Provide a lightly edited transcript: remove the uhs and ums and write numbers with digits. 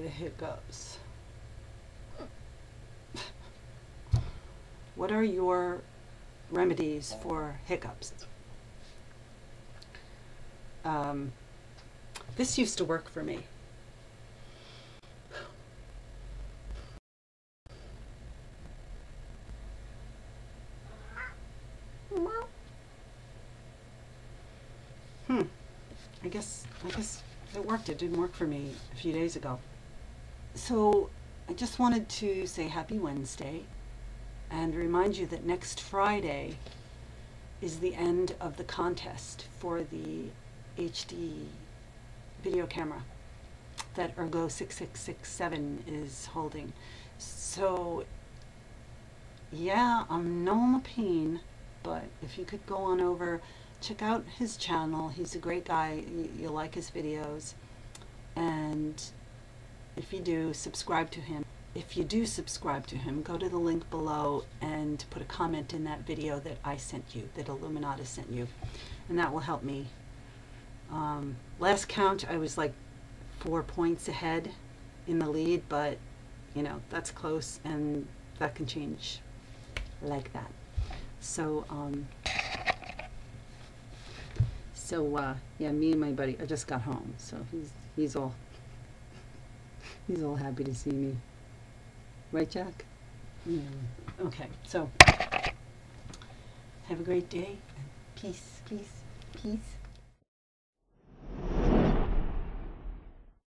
the hiccups. What are your remedies for hiccups? This used to work for me. I guess it worked. It didn't work for me a few days ago. So I just wanted to say happy Wednesday and remind you that next Friday is the end of the contest for the HD video camera that Ergo 6667 is holding. So yeah, I know I'm a pain, but if you could go on over, check out his channel. He's a great guy. You'll like his videos. And if you do, subscribe to him. If you do subscribe to him, go to the link below and put a comment in that video that I sent you, that Illuminata sent you. And that will help me. Last count, I was like 4 points ahead in the lead, but you know, that's close and that can change like that. So, yeah, me and my buddy, I just got home, so he's all happy to see me, right, Jack? Yeah. Okay, so have a great day. Peace, peace, peace.